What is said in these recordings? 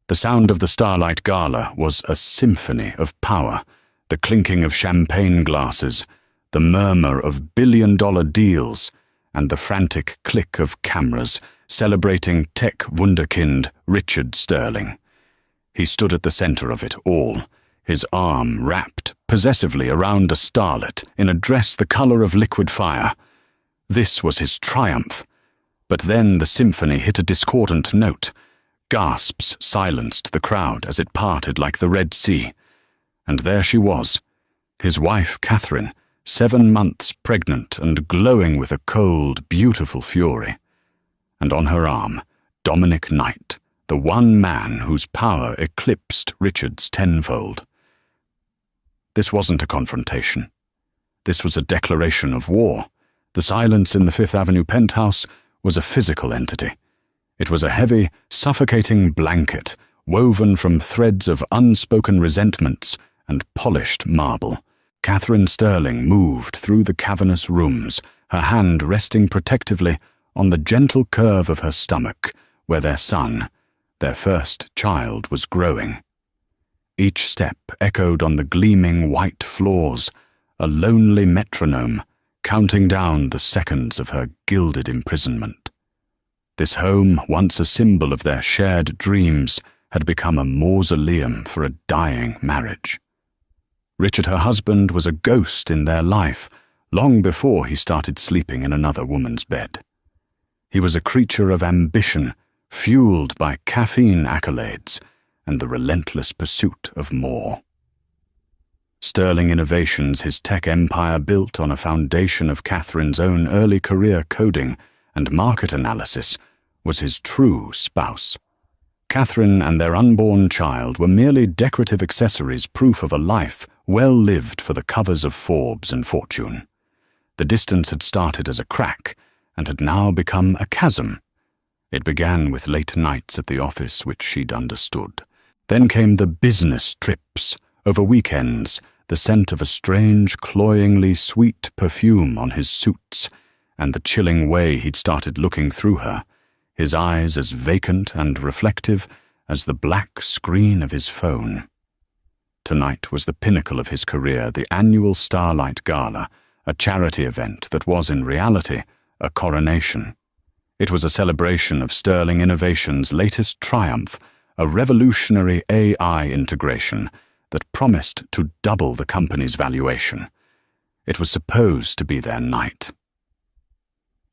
The sound of the Starlight Gala was a symphony of power, the clinking of champagne glasses, the murmur of billion-dollar deals, and the frantic click of cameras celebrating tech wunderkind Richard Sterling. He stood at the center of it all, his arm wrapped possessively around a starlet in a dress the color of liquid fire. This was his triumph. But then the symphony hit a discordant note. Gasps silenced the crowd as it parted like the Red Sea. And there she was, his wife Catherine, 7 months pregnant and glowing with a cold, beautiful fury. And on her arm, Dominic Knight, the one man whose power eclipsed Richard's tenfold. This wasn't a confrontation. This was a declaration of war. The silence in the Fifth Avenue penthouse was a physical entity. It was a heavy, suffocating blanket woven from threads of unspoken resentments and polished marble. Catherine Sterling moved through the cavernous rooms, her hand resting protectively on the gentle curve of her stomach, where their son, their first child, was growing. Each step echoed on the gleaming white floors, a lonely metronome, counting down the seconds of her gilded imprisonment. This home, once a symbol of their shared dreams, had become a mausoleum for a dying marriage. Richard, her husband, was a ghost in their life, long before he started sleeping in another woman's bed. He was a creature of ambition, fueled by caffeine accolades and the relentless pursuit of more. Sterling Innovations, his tech empire built on a foundation of Catherine's own early career coding and market analysis, was his true spouse. Catherine and their unborn child were merely decorative accessories, proof of a life well lived for the covers of Forbes and Fortune. The distance had started as a crack and had now become a chasm. It began with late nights at the office, which she'd understood. Then came the business trips, over weekends, the scent of a strange, cloyingly sweet perfume on his suits, and the chilling way he'd started looking through her, his eyes as vacant and reflective as the black screen of his phone. Tonight was the pinnacle of his career, the annual Starlight Gala, a charity event that was in reality a coronation. It was a celebration of Sterling Innovations' latest triumph, a revolutionary AI integration that promised to double the company's valuation. It was supposed to be their night.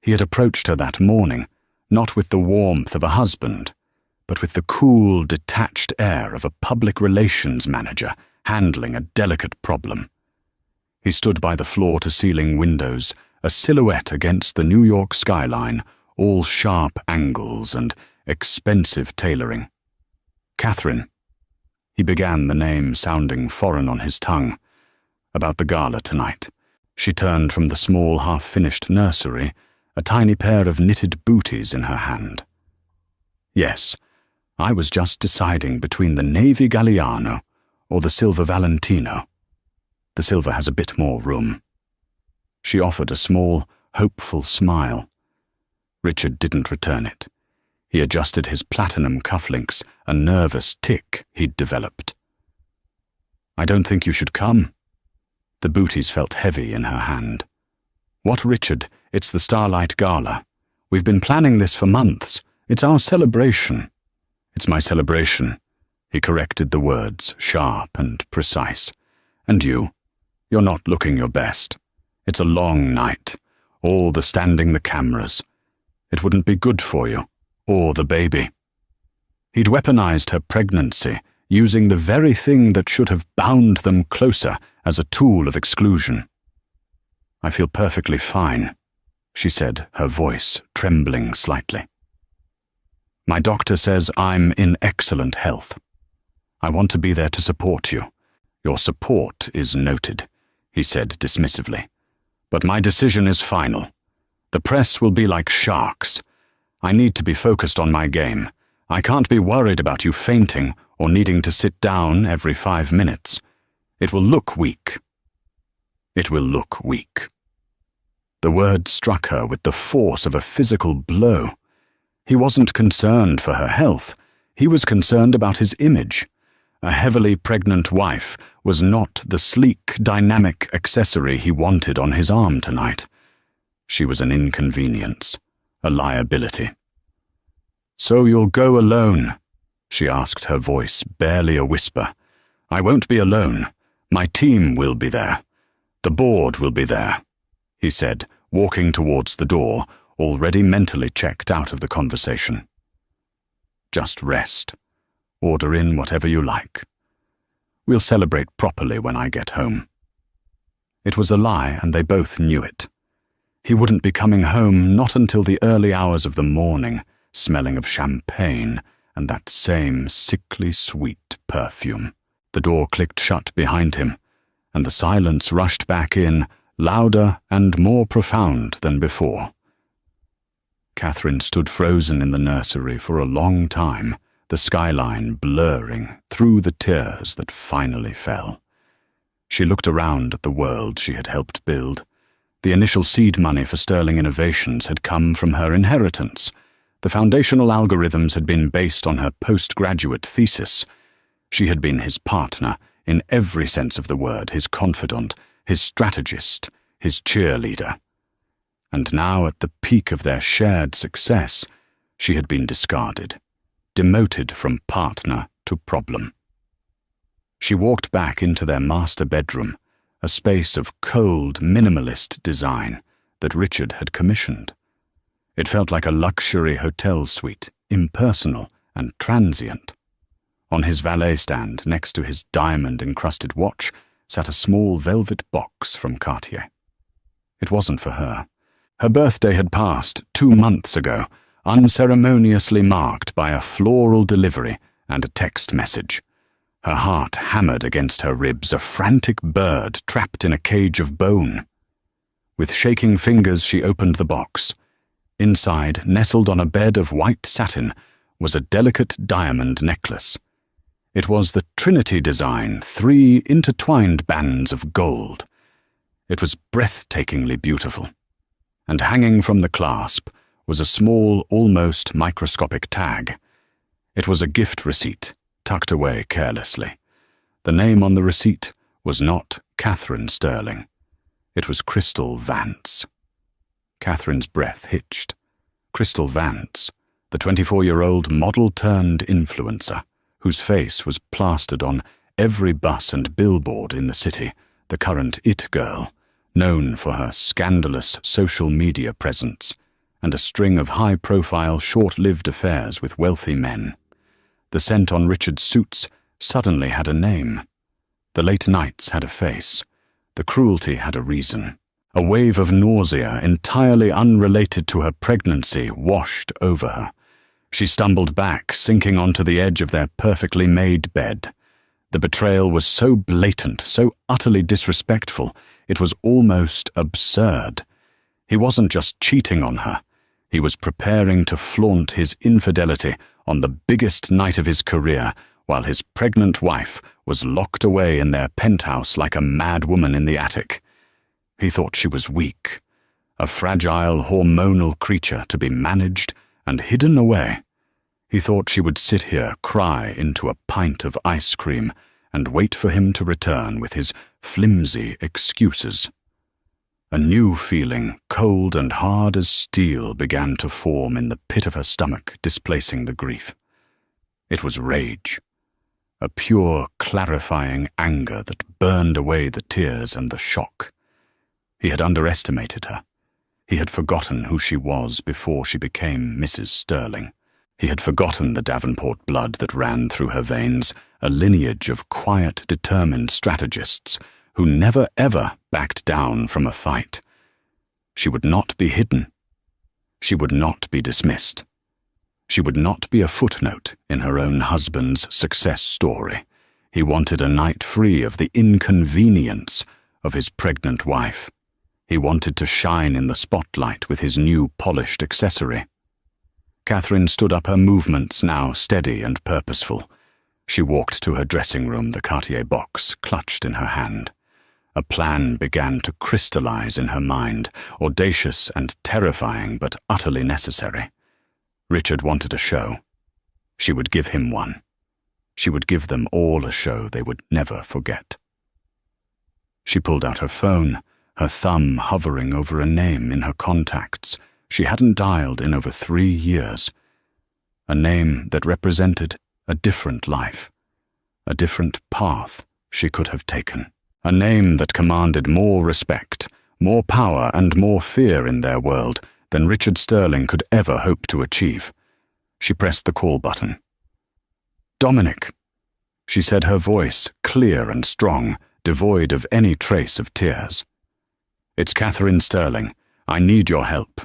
He had approached her that morning, not with the warmth of a husband, but with the cool, detached air of a public relations manager handling a delicate problem. He stood by the floor-to-ceiling windows, a silhouette against the New York skyline, all sharp angles and expensive tailoring. Catherine. He began, the name sounding foreign on his tongue. About the gala tonight. She turned from the small, half-finished nursery, a tiny pair of knitted booties in her hand. Yes, I was just deciding between the Navy Galliano or the Silver Valentino. The silver has a bit more room. She offered a small, hopeful smile. Richard didn't return it. He adjusted his platinum cufflinks, a nervous tic he'd developed. I don't think you should come. The booties felt heavy in her hand. What, Richard? It's the Starlight Gala. We've been planning this for months. It's our celebration. It's my celebration. He corrected the words, sharp and precise. And you? You're not looking your best. It's a long night. All the standing the cameras. It wouldn't be good for you. Or the baby. He'd weaponized her pregnancy, using the very thing that should have bound them closer as a tool of exclusion. I feel perfectly fine, she said, her voice trembling slightly. My doctor says I'm in excellent health. I want to be there to support you. Your support is noted, he said dismissively. But my decision is final. The press will be like sharks. I need to be focused on my game. I can't be worried about you fainting or needing to sit down every 5 minutes. It will look weak. It will look weak. The word struck her with the force of a physical blow. He wasn't concerned for her health. He was concerned about his image. A heavily pregnant wife was not the sleek, dynamic accessory he wanted on his arm tonight. She was an inconvenience, a liability. "So you'll go alone?" she asked, her voice barely a whisper. "I won't be alone. My team will be there. The board will be there," he said, walking towards the door, already mentally checked out of the conversation. "Just rest. Order in whatever you like. We'll celebrate properly when I get home." It was a lie, and they both knew it. He wouldn't be coming home not until the early hours of the morning, smelling of champagne and that same sickly sweet perfume. The door clicked shut behind him, and the silence rushed back in, louder and more profound than before. Catherine stood frozen in the nursery for a long time, the skyline blurring through the tears that finally fell. She looked around at the world she had helped build. The initial seed money for Sterling Innovations had come from her inheritance. The foundational algorithms had been based on her postgraduate thesis. She had been his partner, in every sense of the word, his confidant, his strategist, his cheerleader. And now, at the peak of their shared success, she had been discarded, demoted from partner to problem. She walked back into their master bedroom, a space of cold, minimalist design that Richard had commissioned. It felt like a luxury hotel suite, impersonal and transient. On his valet stand, next to his diamond-encrusted watch, sat a small velvet box from Cartier. It wasn't for her. Her birthday had passed 2 months ago, unceremoniously marked by a floral delivery and a text message. Her heart hammered against her ribs, a frantic bird trapped in a cage of bone. With shaking fingers, she opened the box. Inside, nestled on a bed of white satin, was a delicate diamond necklace. It was the Trinity design, 3 intertwined bands of gold. It was breathtakingly beautiful. And hanging from the clasp was a small, almost microscopic tag. It was a gift receipt, tucked away carelessly. The name on the receipt was not Catherine Sterling. It was Crystal Vance. Catherine's breath hitched. Crystal Vance, the 24-year-old model-turned-influencer, whose face was plastered on every bus and billboard in the city, the current it girl, known for her scandalous social media presence and a string of high-profile, short-lived affairs with wealthy men. The scent on Richard's suits suddenly had a name. The late nights had a face. The cruelty had a reason. A wave of nausea, entirely unrelated to her pregnancy, washed over her. She stumbled back, sinking onto the edge of their perfectly made bed. The betrayal was so blatant, so utterly disrespectful, it was almost absurd. He wasn't just cheating on her. He was preparing to flaunt his infidelity on the biggest night of his career, while his pregnant wife was locked away in their penthouse like a mad woman in the attic. He thought she was weak, a fragile, hormonal creature to be managed and hidden away. He thought she would sit here, cry into a pint of ice cream, and wait for him to return with his flimsy excuses. A new feeling, cold and hard as steel, began to form in the pit of her stomach, displacing the grief. It was rage, a pure, clarifying anger that burned away the tears and the shock. He had underestimated her. He had forgotten who she was before she became Mrs. Sterling. He had forgotten the Davenport blood that ran through her veins, a lineage of quiet, determined strategists who never ever backed down from a fight. She would not be hidden. She would not be dismissed. She would not be a footnote in her own husband's success story. He wanted a night free of the inconvenience of his pregnant wife. He wanted to shine in the spotlight with his new polished accessory. Catherine stood up, her movements now steady and purposeful. She walked to her dressing room, the Cartier box clutched in her hand. A plan began to crystallize in her mind, audacious and terrifying, but utterly necessary. Richard wanted a show. She would give him one. She would give them all a show they would never forget. She pulled out her phone, her thumb hovering over a name in her contacts she hadn't dialed in over 3 years. A name that represented a different life, a different path she could have taken. A name that commanded more respect, more power and more fear in their world than Richard Sterling could ever hope to achieve. She pressed the call button. "Dominic," she said, her voice clear and strong, devoid of any trace of tears. "It's Catherine Sterling. I need your help,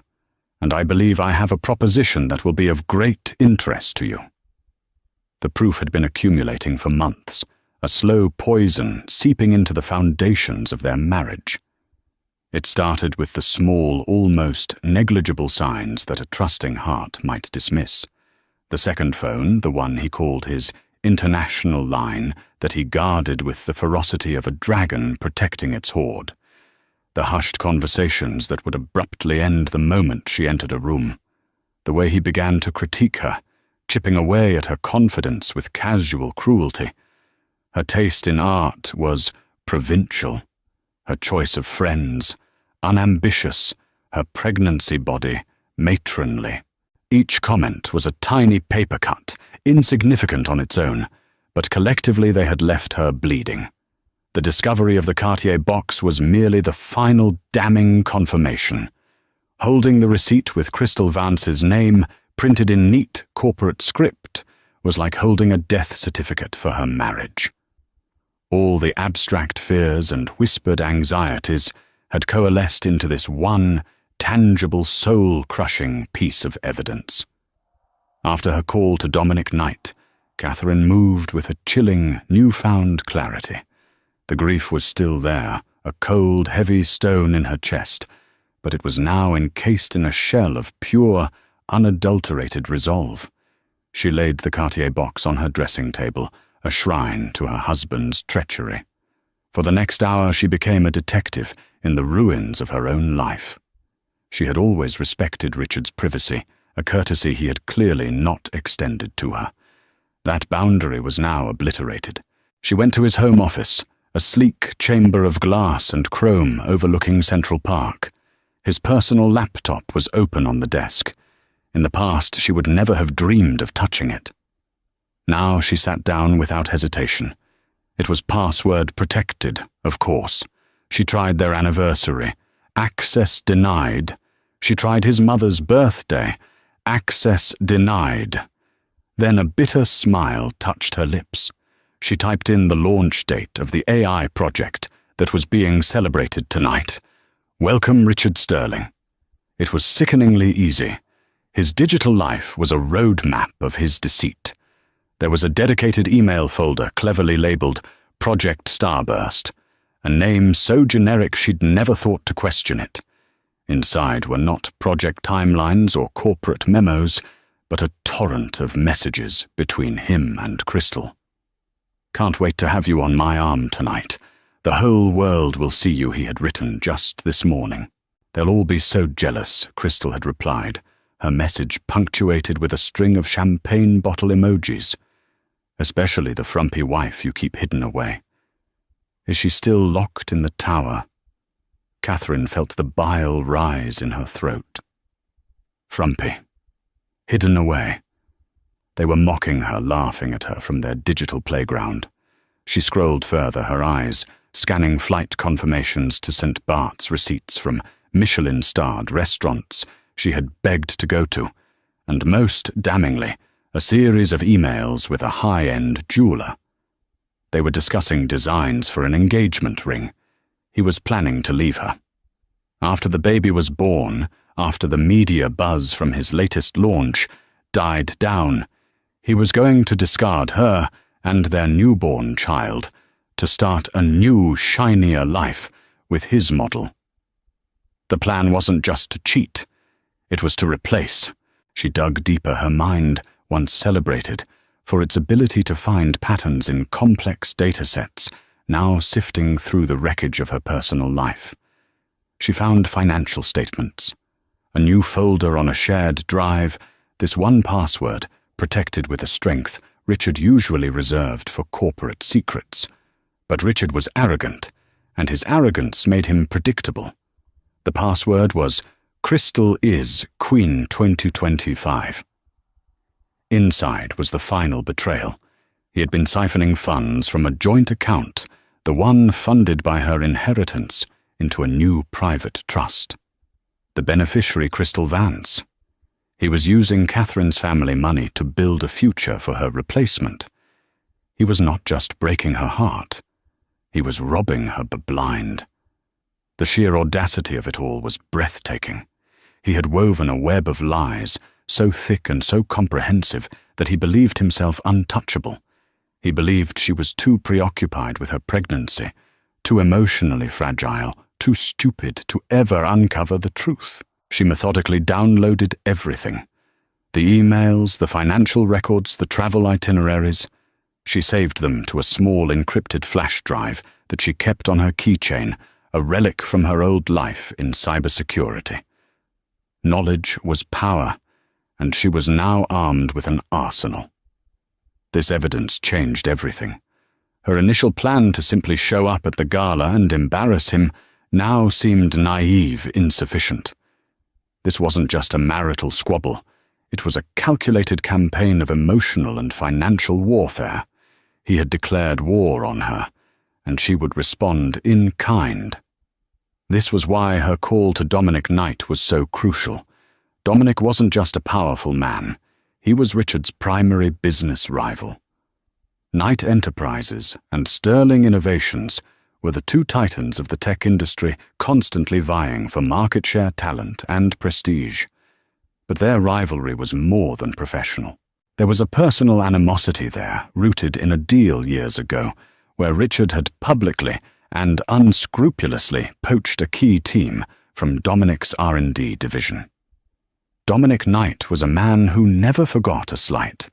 and I believe I have a proposition that will be of great interest to you." The proof had been accumulating for months, a slow poison seeping into the foundations of their marriage. It started with the small, almost negligible signs that a trusting heart might dismiss. The second phone, the one he called his international line that he guarded with the ferocity of a dragon protecting its hoard. The hushed conversations that would abruptly end the moment she entered a room. The way he began to critique her, chipping away at her confidence with casual cruelty. Her taste in art was provincial. Her choice of friends, unambitious. Her pregnancy body, matronly. Each comment was a tiny paper cut, insignificant on its own, but collectively they had left her bleeding. The discovery of the Cartier box was merely the final damning confirmation. Holding the receipt with Crystal Vance's name printed in neat corporate script was like holding a death certificate for her marriage. All the abstract fears and whispered anxieties had coalesced into this one tangible, soul-crushing piece of evidence. After her call to Dominic Knight, Catherine moved with a chilling, newfound clarity. The grief was still there, a cold, heavy stone in her chest, but it was now encased in a shell of pure, unadulterated resolve. She laid the Cartier box on her dressing table, a shrine to her husband's treachery. For the next hour she became a detective in the ruins of her own life. She had always respected Richard's privacy, a courtesy he had clearly not extended to her. That boundary was now obliterated. She went to his home office, a sleek chamber of glass and chrome overlooking Central Park. His personal laptop was open on the desk. In the past, she would never have dreamed of touching it. Now she sat down without hesitation. It was password protected, of course. She tried their anniversary. Access denied. She tried his mother's birthday. Access denied. Then a bitter smile touched her lips. She typed in the launch date of the AI project that was being celebrated tonight. Welcome, Richard Sterling. It was sickeningly easy. His digital life was a roadmap of his deceit. There was a dedicated email folder cleverly labeled Project Starburst, a name so generic she'd never thought to question it. Inside were not project timelines or corporate memos, but a torrent of messages between him and Crystal. Can't wait to have you on my arm tonight. The whole world will see you, he had written just this morning. They'll all be so jealous, Crystal had replied, her message punctuated with a string of champagne bottle emojis. Especially the frumpy wife you keep hidden away. Is she still locked in the tower? Catherine felt the bile rise in her throat. Frumpy. Hidden away. They were mocking her, laughing at her from their digital playground. She scrolled further, her eyes scanning flight confirmations to St. Bart's receipts from Michelin-starred restaurants she had begged to go to, and most damningly, a series of emails with a high-end jeweler. They were discussing designs for an engagement ring. He was planning to leave her. After the baby was born, after the media buzz from his latest launch died down, he was going to discard her and their newborn child to start a new, shinier life with his model. The plan wasn't just to cheat. It was to replace. She dug deeper, her mind, once celebrated, for its ability to find patterns in complex data sets, now sifting through the wreckage of her personal life. She found financial statements. A new folder on a shared drive, this one password, protected with a strength Richard usually reserved for corporate secrets. But Richard was arrogant, and his arrogance made him predictable. The password was Crystal is Queen 2025. Inside was the final betrayal. He had been siphoning funds from a joint account, the one funded by her inheritance, into a new private trust. The beneficiary, Crystal Vance. He was using Catherine's family money to build a future for her replacement. He was not just breaking her heart. He was robbing her blind. The sheer audacity of it all was breathtaking. He had woven a web of lies, so thick and so comprehensive that he believed himself untouchable. He believed she was too preoccupied with her pregnancy, too emotionally fragile, too stupid to ever uncover the truth. She methodically downloaded everything. The emails, the financial records, the travel itineraries. She saved them to a small encrypted flash drive that she kept on her keychain, a relic from her old life in cybersecurity. Knowledge was power, and she was now armed with an arsenal. This evidence changed everything. Her initial plan to simply show up at the gala and embarrass him now seemed naive, insufficient. This wasn't just a marital squabble. It was a calculated campaign of emotional and financial warfare. He had declared war on her, and she would respond in kind. This was why her call to Dominic Knight was so crucial. Dominic wasn't just a powerful man. He was Richard's primary business rival. Knight Enterprises and Sterling Innovations were the two titans of the tech industry, constantly vying for market share, talent, and prestige. But their rivalry was more than professional. There was a personal animosity there, rooted in a deal years ago, where Richard had publicly and unscrupulously poached a key team from Dominic's R&D division. Dominic Knight was a man who never forgot a slight.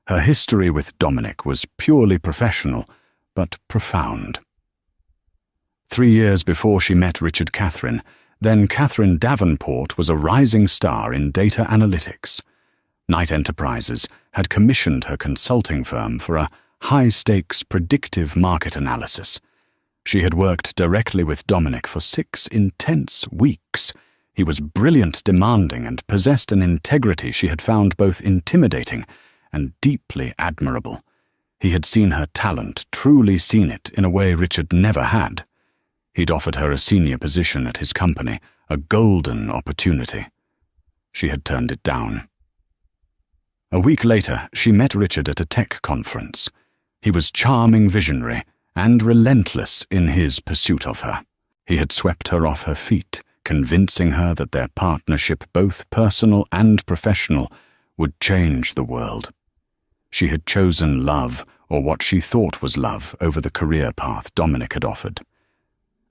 Her history with Dominic was purely professional, but profound. 3 years before she met Richard Catherine, then Catherine Davenport was a rising star in data analytics. Knight Enterprises had commissioned her consulting firm for a high-stakes predictive market analysis. She had worked directly with Dominic for 6 intense weeks. He was brilliant, demanding, and possessed an integrity she had found both intimidating and deeply admirable. He had seen her talent, truly seen it, in a way Richard never had. He'd offered her a senior position at his company, a golden opportunity. She had turned it down. A week later, she met Richard at a tech conference. He was charming, visionary, and relentless in his pursuit of her. He had swept her off her feet, convincing her that their partnership, both personal and professional, would change the world. She had chosen love, or what she thought was love, over the career path Dominic had offered.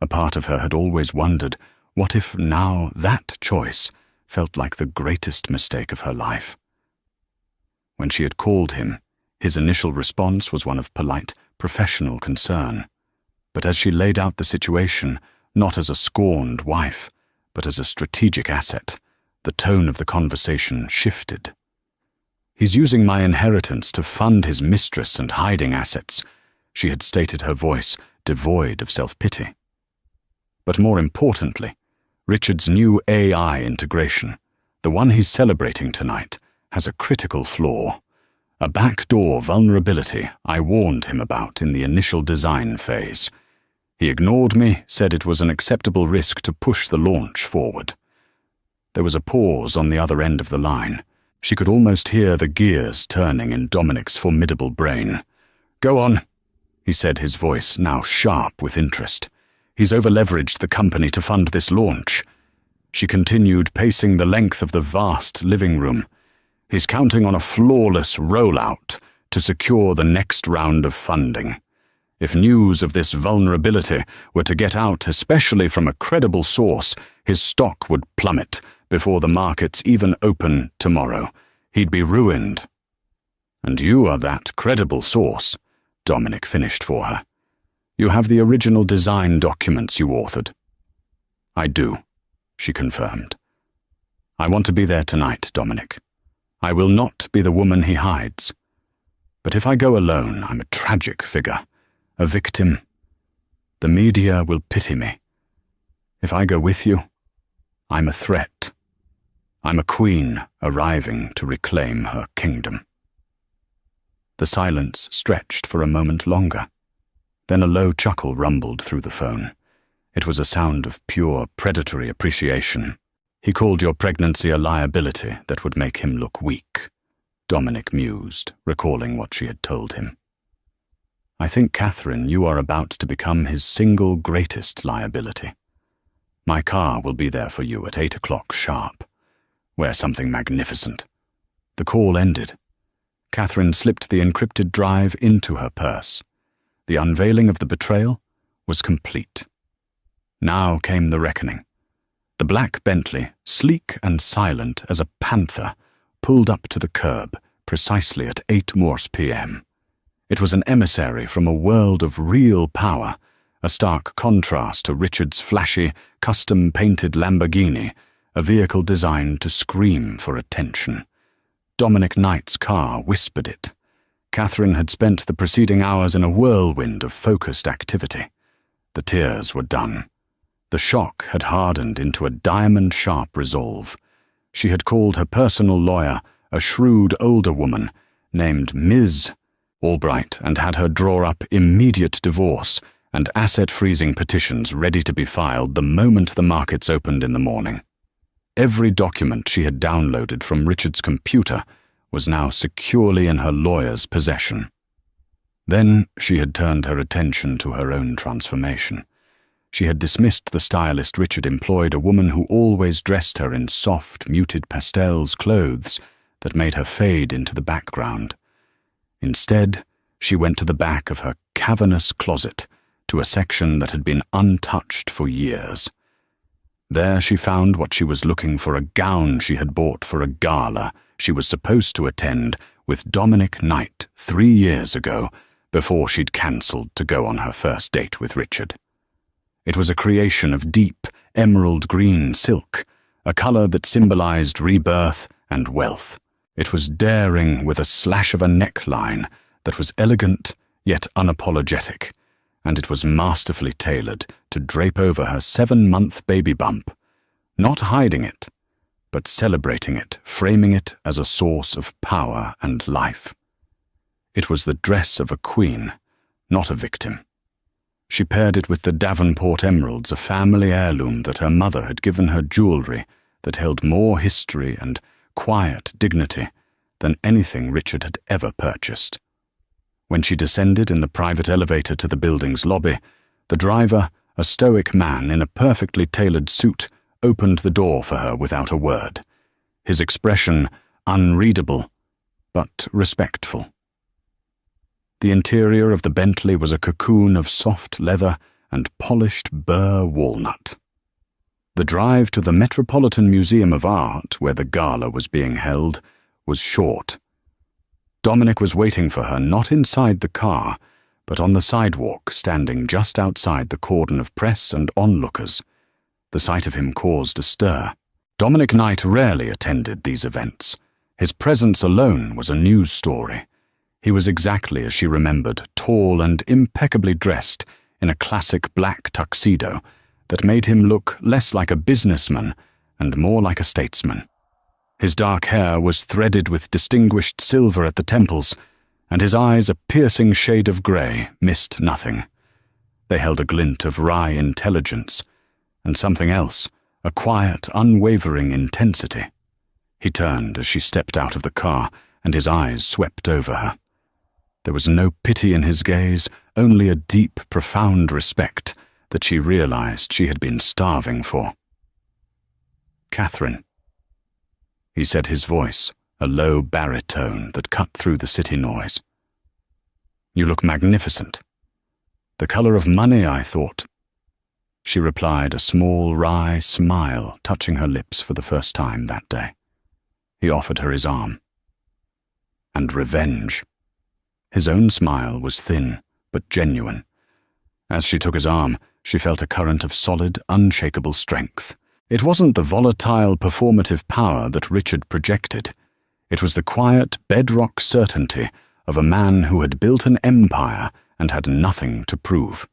A part of her had always wondered, what if now that choice felt like the greatest mistake of her life? When she had called him, his initial response was one of polite, professional concern. But as she laid out the situation, not as a scorned wife, but as a strategic asset, the tone of the conversation shifted. "He's using my inheritance to fund his mistress and hiding assets," she had stated, her voice devoid of self-pity. But more importantly, Richard's new AI integration, the one he's celebrating tonight, has a critical flaw. A backdoor vulnerability I warned him about in the initial design phase. He ignored me, said it was an acceptable risk to push the launch forward. There was a pause on the other end of the line. She could almost hear the gears turning in Dominic's formidable brain. "Go on," he said, his voice now sharp with interest. "He's over-leveraged the company to fund this launch." She continued, pacing the length of the vast living room. "He's counting on a flawless rollout to secure the next round of funding. If news of this vulnerability were to get out, especially from a credible source, his stock would plummet before the markets even open tomorrow. He'd be ruined." "And you are that credible source," Dominic finished for her. "You have the original design documents you authored." "I do," she confirmed. "I want to be there tonight, Dominic. I will not be the woman he hides. But if I go alone, I'm a tragic figure, a victim. The media will pity me. If I go with you, I'm a threat. I'm a queen arriving to reclaim her kingdom." The silence stretched for a moment longer. Then a low chuckle rumbled through the phone. It was a sound of pure predatory appreciation. "He called your pregnancy a liability that would make him look weak," Dominic mused, recalling what she had told him. "I think, Catherine, you are about to become his single greatest liability. My car will be there for you at 8 o'clock sharp. Wear something magnificent." The call ended. Catherine slipped the encrypted drive into her purse. The unveiling of the betrayal was complete. Now came the reckoning. The black Bentley, sleek and silent as a panther, pulled up to the curb precisely at 8 Morse p.m. It was an emissary from a world of real power, a stark contrast to Richard's flashy, custom-painted Lamborghini, a vehicle designed to scream for attention. Dominic Knight's car whispered it. Catherine had spent the preceding hours in a whirlwind of focused activity. The tears were done. The shock had hardened into a diamond-sharp resolve. She had called her personal lawyer a shrewd older woman named Ms. Albright and had her draw up immediate divorce and asset-freezing petitions ready to be filed the moment the markets opened in the morning. Every document she had downloaded from Richard's computer was now securely in her lawyer's possession. Then she had turned her attention to her own transformation. She had dismissed the stylist Richard employed, a woman who always dressed her in soft, muted pastels clothes that made her fade into the background. Instead, she went to the back of her cavernous closet, to a section that had been untouched for years. There she found what she was looking for, a gown she had bought for a gala she was supposed to attend with Dominic Knight 3 years ago, before she'd cancelled to go on her first date with Richard. It was a creation of deep, emerald green silk, a colour that symbolized rebirth and wealth. It was daring with a slash of a neckline that was elegant yet unapologetic, and it was masterfully tailored to drape over her 7-month baby bump, not hiding it, but celebrating it, framing it as a source of power and life. It was the dress of a queen, not a victim. She paired it with the Davenport emeralds, a family heirloom that her mother had given her jewelry that held more history and quiet dignity than anything Richard had ever purchased. When she descended in the private elevator to the building's lobby, the driver, a stoic man in a perfectly tailored suit, opened the door for her without a word, his expression unreadable but respectful. The interior of the Bentley was a cocoon of soft leather and polished burr walnut. The drive to the Metropolitan Museum of Art, where the gala was being held, was short. Dominic was waiting for her not inside the car, but on the sidewalk, standing just outside the cordon of press and onlookers. The sight of him caused a stir. Dominic Knight rarely attended these events. His presence alone was a news story. He was exactly as she remembered, tall and impeccably dressed in a classic black tuxedo that made him look less like a businessman and more like a statesman. His dark hair was threaded with distinguished silver at the temples, and his eyes, a piercing shade of grey, missed nothing. They held a glint of wry intelligence, and something else, a quiet, unwavering intensity. He turned as she stepped out of the car, and his eyes swept over her. There was no pity in his gaze, only a deep, profound respect that she realized she had been starving for. "Catherine," he said, his voice a low baritone that cut through the city noise. "You look magnificent. The colour of money, I thought." She replied, a small, wry smile touching her lips for the first time that day. He offered her his arm. "And revenge." His own smile was thin, but genuine. As she took his arm, she felt a current of solid, unshakable strength. It wasn't the volatile, performative power that Richard projected. It was the quiet, bedrock certainty of a man who had built an empire and had nothing to prove.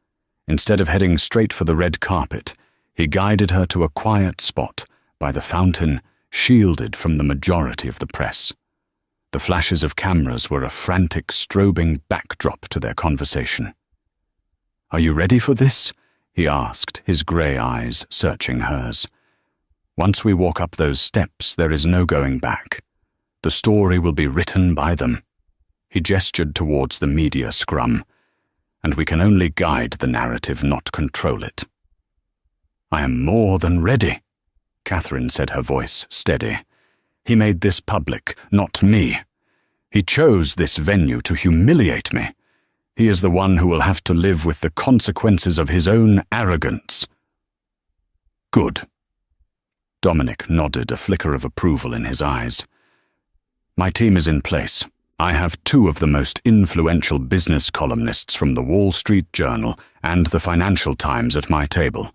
Instead of heading straight for the red carpet, he guided her to a quiet spot by the fountain, shielded from the majority of the press. The flashes of cameras were a frantic, strobing backdrop to their conversation. "Are you ready for this?" he asked, his grey eyes searching hers. "Once we walk up those steps, there is no going back. The story will be written by them." He gestured towards the media scrum, "and we can only guide the narrative, not control it." "I am more than ready," Catherine said, her voice steady. "He made this public, not me. He chose this venue to humiliate me. He is the one who will have to live with the consequences of his own arrogance." "Good." Dominic nodded, a flicker of approval in his eyes. "My team is in place. I have 2 of the most influential business columnists from the Wall Street Journal and the Financial Times at my table.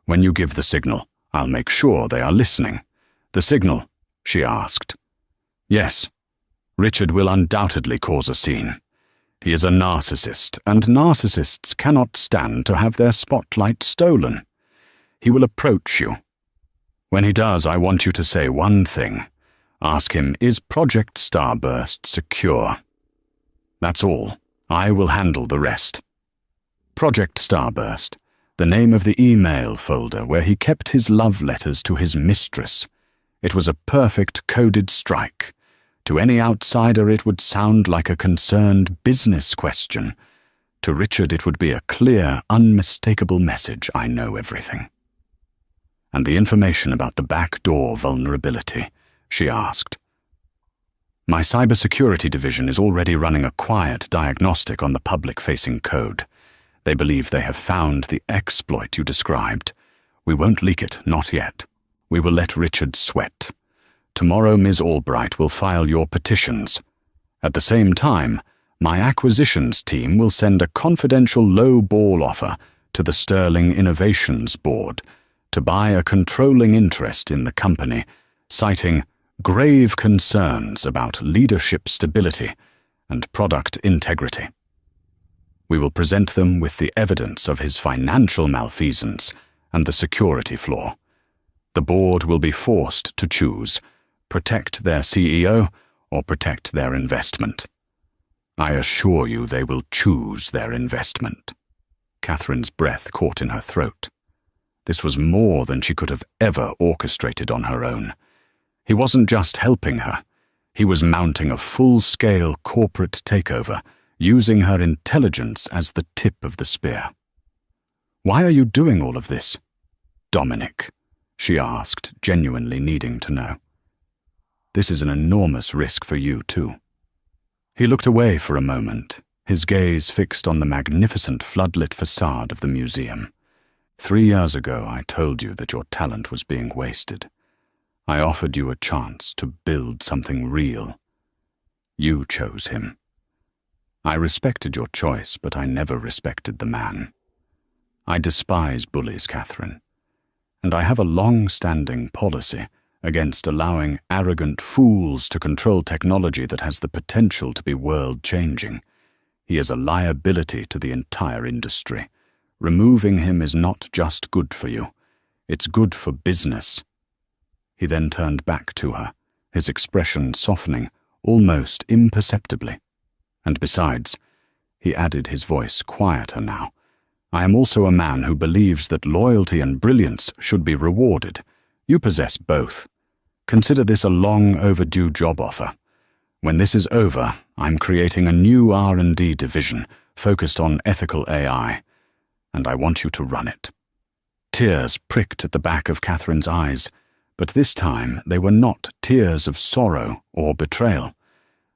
When you give the signal, I'll make sure they are listening." "The signal?" she asked. "Yes. Richard will undoubtedly cause a scene. He is a narcissist, and narcissists cannot stand to have their spotlight stolen. He will approach you. When he does, I want you to say one thing. Ask him, is Project Starburst secure? That's all. I will handle the rest." Project Starburst, the name of the email folder where he kept his love letters to his mistress. It was a perfect coded strike. To any outsider it would sound like a concerned business question. To Richard it would be a clear, unmistakable message: I know everything. "And the information about the backdoor vulnerability?" she asked. "My cybersecurity division is already running a quiet diagnostic on the public-facing code. They believe they have found the exploit you described. We won't leak it, not yet. We will let Richard sweat. Tomorrow Ms. Albright will file your petitions. At the same time, my acquisitions team will send a confidential low-ball offer to the Sterling Innovations Board to buy a controlling interest in the company, citing grave concerns about leadership stability and product integrity. We will present them with the evidence of his financial malfeasance and the security flaw. The board will be forced to choose: protect their CEO or protect their investment. I assure you they will choose their investment." Catherine's breath caught in her throat. This was more than she could have ever orchestrated on her own. He wasn't just helping her. He was mounting a full-scale corporate takeover, using her intelligence as the tip of the spear. "Why are you doing all of this, Dominic?" she asked, genuinely needing to know. "This is an enormous risk for you, too." He looked away for a moment, his gaze fixed on the magnificent floodlit facade of the museum. 3 years ago, I told you that your talent was being wasted. I offered you a chance to build something real. You chose him. I respected your choice, but I never respected the man. I despise bullies, Catherine, and I have a long-standing policy against allowing arrogant fools to control technology that has the potential to be world-changing. He is a liability to the entire industry. Removing him is not just good for you, it's good for business. He then turned back to her, his expression softening almost imperceptibly. And besides, he added, his voice quieter now, I am also a man who believes that loyalty and brilliance should be rewarded. You possess both. Consider this a long overdue job offer. When this is over, I'm creating a new R&D division focused on ethical AI, and I want you to run it. Tears pricked at the back of Catherine's eyes, but this time they were not tears of sorrow or betrayal.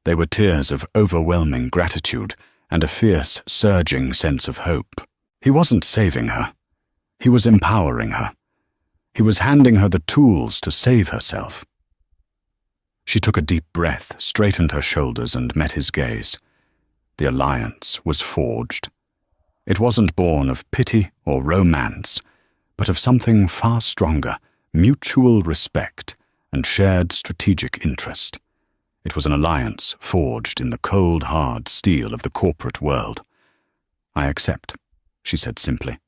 They were tears of overwhelming gratitude and a fierce, surging sense of hope. He wasn't saving her. He was empowering her. He was handing her the tools to save herself. She took a deep breath, straightened her shoulders, and met his gaze. The alliance was forged. It wasn't born of pity or romance, but of something far stronger, mutual respect and shared strategic interest. It was an alliance forged in the cold, hard steel of the corporate world. "I accept," she said simply.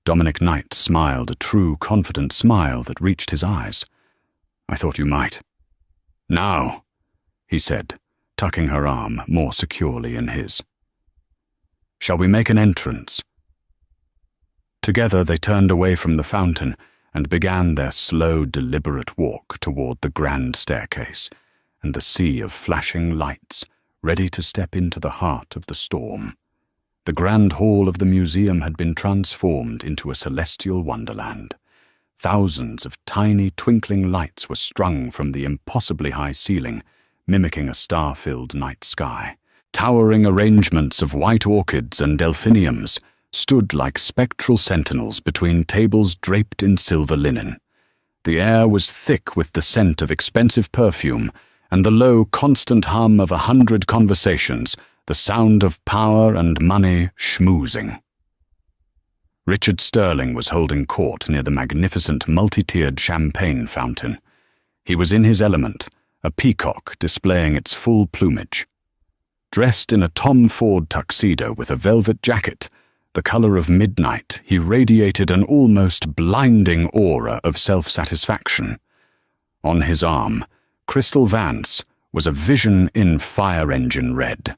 Dominic Knight smiled a true, confident smile that reached his eyes. "I thought you might." "Now," he said, tucking her arm more securely in his. "Shall we make an entrance?" Together they turned away from the fountain and began their slow, deliberate walk toward the grand staircase and the sea of flashing lights, ready to step into the heart of the storm. The grand hall of the museum had been transformed into a celestial wonderland. Thousands of tiny, twinkling lights were strung from the impossibly high ceiling, mimicking a star-filled night sky. Towering arrangements of white orchids and delphiniums stood like spectral sentinels between tables draped in silver linen. The air was thick with the scent of expensive perfume and the low, constant hum of 100 conversations, the sound of power and money schmoozing. Richard Sterling was holding court near the magnificent multi-tiered champagne fountain. He was in his element, a peacock displaying its full plumage. Dressed in a Tom Ford tuxedo with a velvet jacket, the color of midnight, he radiated an almost blinding aura of self-satisfaction. On his arm, Crystal Vance was a vision in fire engine red.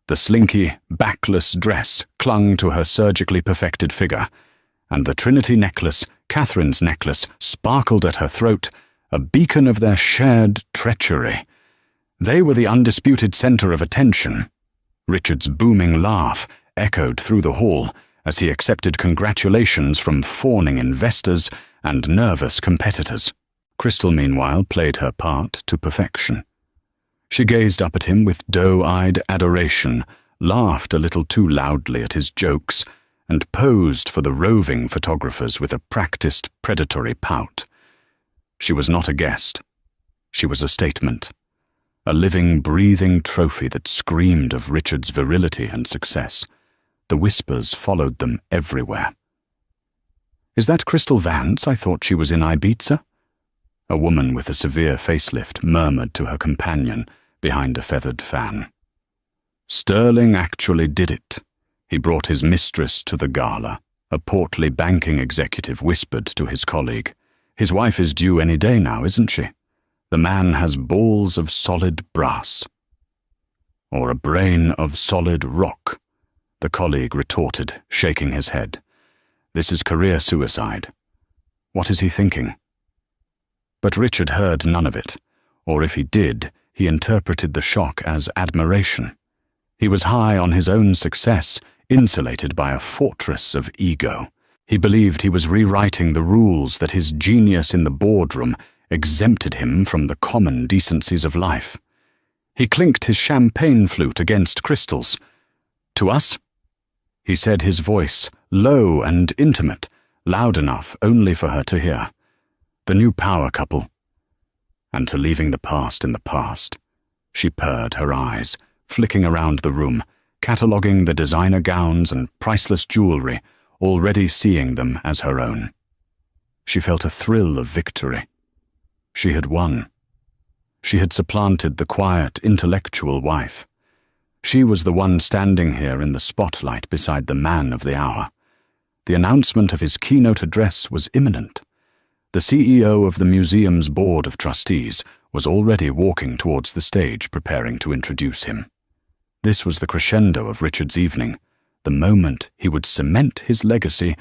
The slinky, backless dress clung to her surgically perfected figure, and the Trinity necklace, Catherine's necklace, sparkled at her throat, a beacon of their shared treachery. They were the undisputed center of attention. Richard's booming laugh echoed through the hall as he accepted congratulations from fawning investors and nervous competitors. Crystal, meanwhile, played her part to perfection. She gazed up at him with doe-eyed adoration, laughed a little too loudly at his jokes, and posed for the roving photographers with a practiced predatory pout. She was not a guest. She was a statement, a living, breathing trophy that screamed of Richard's virility and success. The whispers followed them everywhere. "Is that Crystal Vance? I thought she was in Ibiza?" A woman with a severe facelift murmured to her companion behind a feathered fan. "Sterling actually did it. He brought his mistress to the gala," a portly banking executive whispered to his colleague. "His wife is due any day now, isn't she? The man has balls of solid brass." "Or a brain of solid rock," the colleague retorted, shaking his head. "This is career suicide. What is he thinking?" But Richard heard none of it, or if he did, he interpreted the shock as admiration. He was high on his own success, insulated by a fortress of ego. He believed he was rewriting the rules that his genius in the boardroom exempted him from the common decencies of life. He clinked his champagne flute against Crystal's. "To us?" he said, his voice low and intimate, loud enough only for her to hear. "The new power couple." "And to leaving the past in the past," she purred her eyes, flicking around the room, cataloguing the designer gowns and priceless jewelry, already seeing them as her own. She felt a thrill of victory. She had won. She had supplanted the quiet, intellectual wife. She was the one standing here in the spotlight beside the man of the hour. The announcement of his keynote address was imminent. The CEO of the museum's board of trustees was already walking towards the stage, preparing to introduce him. This was the crescendo of Richard's evening, the moment he would cement his legacy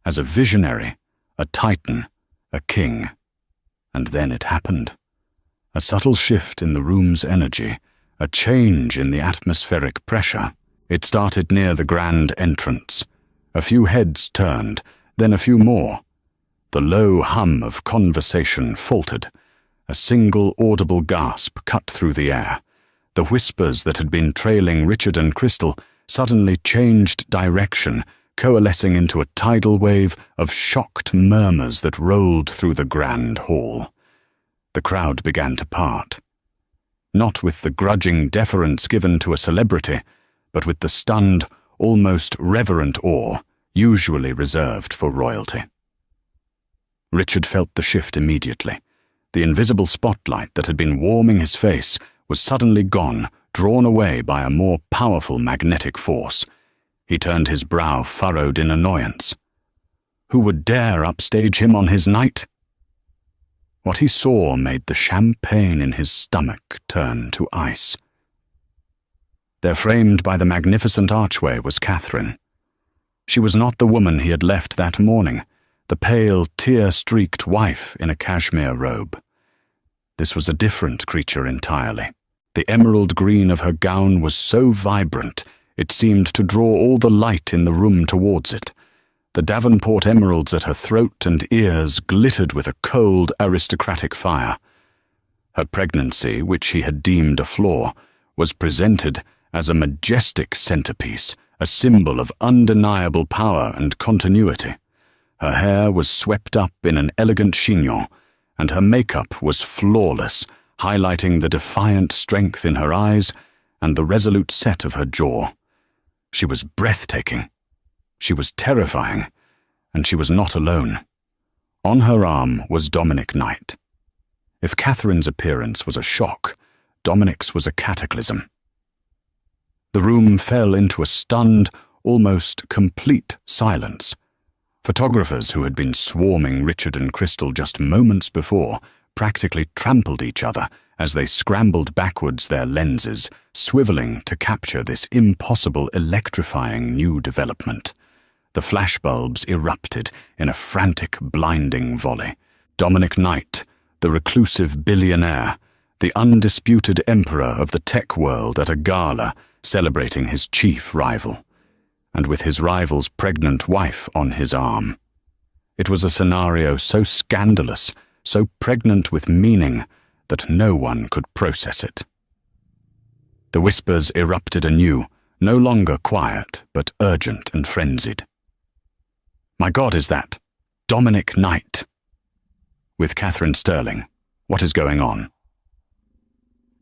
as a visionary, a titan, a king. And then it happened. A subtle shift in the room's energy, a change in the atmospheric pressure. It started near the grand entrance. A few heads turned, then a few more. The low hum of conversation faltered. A single audible gasp cut through the air. The whispers that had been trailing Richard and Crystal suddenly changed direction, coalescing into a tidal wave of shocked murmurs that rolled through the grand hall. The crowd began to part. Not with the grudging deference given to a celebrity, but with the stunned, almost reverent awe usually reserved for royalty. Richard felt the shift immediately. The invisible spotlight that had been warming his face was suddenly gone, drawn away by a more powerful magnetic force. He turned his brow furrowed in annoyance. Who would dare upstage him on his night? What he saw made the champagne in his stomach turn to ice. There, framed by the magnificent archway, was Catherine. She was not the woman he had left that morning, the pale, tear-streaked wife in a cashmere robe. This was a different creature entirely. The emerald green of her gown was so vibrant, it seemed to draw all the light in the room towards it. The Davenport emeralds at her throat and ears glittered with a cold, aristocratic fire. Her pregnancy, which he had deemed a flaw, was presented as a majestic centerpiece, a symbol of undeniable power and continuity. Her hair was swept up in an elegant chignon, and her makeup was flawless, highlighting the defiant strength in her eyes and the resolute set of her jaw. She was breathtaking. She was terrifying, and she was not alone. On her arm was Dominic Knight. If Catherine's appearance was a shock, Dominic's was a cataclysm. The room fell into a stunned, almost complete silence. Photographers who had been swarming Richard and Crystal just moments before practically trampled each other as they scrambled backwards, their lenses swiveling to capture this impossible, electrifying new development. The flashbulbs erupted in a frantic, blinding volley. Dominic Knight, the reclusive billionaire, the undisputed emperor of the tech world at a gala celebrating his chief rival, and with his rival's pregnant wife on his arm. It was a scenario so scandalous, so pregnant with meaning, that no one could process it. The whispers erupted anew, no longer quiet, but urgent and frenzied. My God, is that Dominic Knight? With Catherine Sterling, what is going on?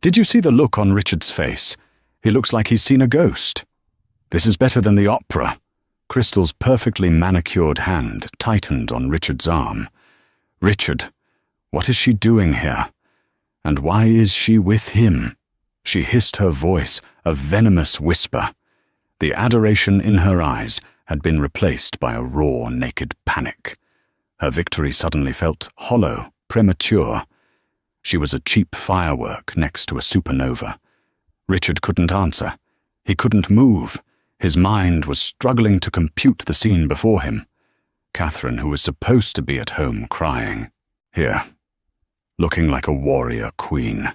Did you see the look on Richard's face? He looks like he's seen a ghost. This is better than the opera. Crystal's perfectly manicured hand tightened on Richard's arm. Richard, what is she doing here? And why is she with him? She hissed, her voice a venomous whisper. The adoration in her eyes had been replaced by a raw, naked panic. Her victory suddenly felt hollow, premature. She was a cheap firework next to a supernova. Richard couldn't answer. He couldn't move. His mind was struggling to compute the scene before him. Catherine, who was supposed to be at home crying, here, looking like a warrior queen.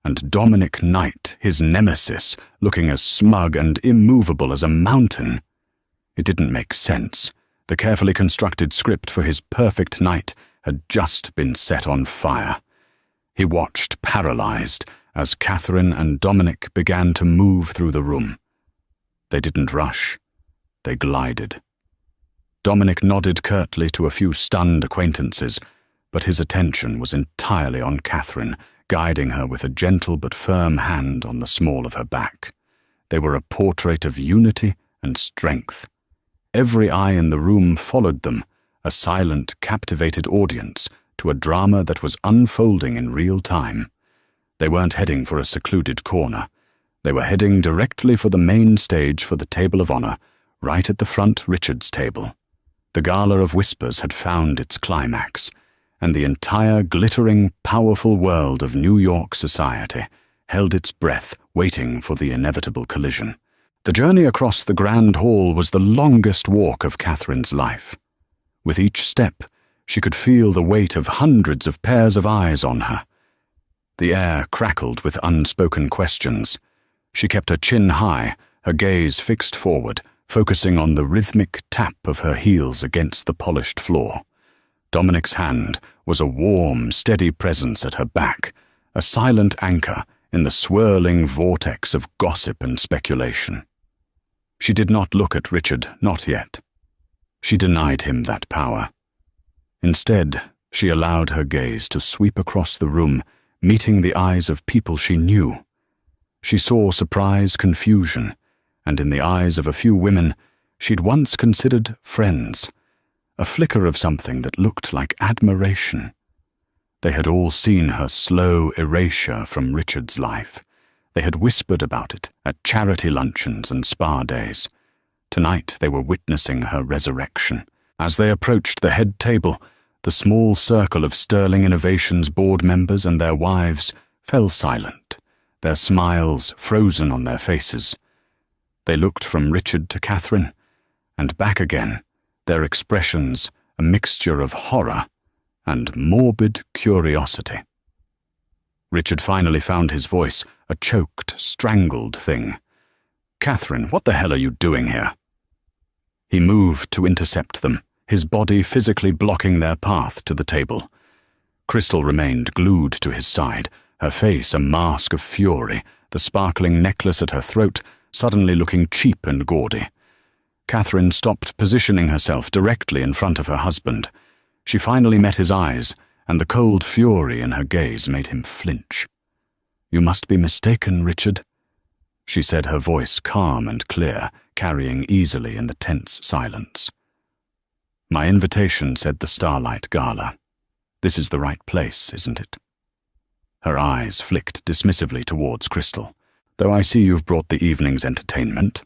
And Dominic Knight, his nemesis, looking as smug and immovable as a mountain. It didn't make sense. The carefully constructed script for his perfect night had just been set on fire. He watched, paralyzed, as Catherine and Dominic began to move through the room. They didn't rush. They glided. Dominic nodded curtly to a few stunned acquaintances, but his attention was entirely on Catherine, guiding her with a gentle but firm hand on the small of her back. They were a portrait of unity and strength. Every eye in the room followed them, a silent, captivated audience to a drama that was unfolding in real time. They weren't heading for a secluded corner. They were heading directly for the main stage for the table of honor, right at the front, Richard's table. The Gala of Whispers had found its climax, and the entire glittering, powerful world of New York society held its breath, waiting for the inevitable collision. The journey across the Grand Hall was the longest walk of Catherine's life. With each step, she could feel the weight of hundreds of pairs of eyes on her. The air crackled with unspoken questions. She kept her chin high, her gaze fixed forward, focusing on the rhythmic tap of her heels against the polished floor. Dominic's hand was a warm, steady presence at her back, a silent anchor in the swirling vortex of gossip and speculation. She did not look at Richard, not yet. She denied him that power. Instead, she allowed her gaze to sweep across the room, meeting the eyes of people she knew. She saw surprise, confusion, and in the eyes of a few women she'd once considered friends, a flicker of something that looked like admiration. They had all seen her slow erasure from Richard's life. They had whispered about it at charity luncheons and spa days. Tonight they were witnessing her resurrection. As they approached the head table, the small circle of Sterling Innovations board members and their wives fell silent, their smiles frozen on their faces. They looked from Richard to Catherine, and back again, their expressions a mixture of horror and morbid curiosity. Richard finally found his voice, a choked, strangled thing. "Catherine, what the hell are you doing here?" He moved to intercept them, his body physically blocking their path to the table. Crystal remained glued to his side, her face a mask of fury, the sparkling necklace at her throat suddenly looking cheap and gaudy. Catherine stopped positioning herself directly in front of her husband. She finally met his eyes, and the cold fury in her gaze made him flinch. "You must be mistaken, Richard," she said, her voice calm and clear, carrying easily in the tense silence. "My invitation said the Starlight Gala. This is the right place, isn't it?" Her eyes flicked dismissively towards Crystal. "Though I see you've brought the evening's entertainment."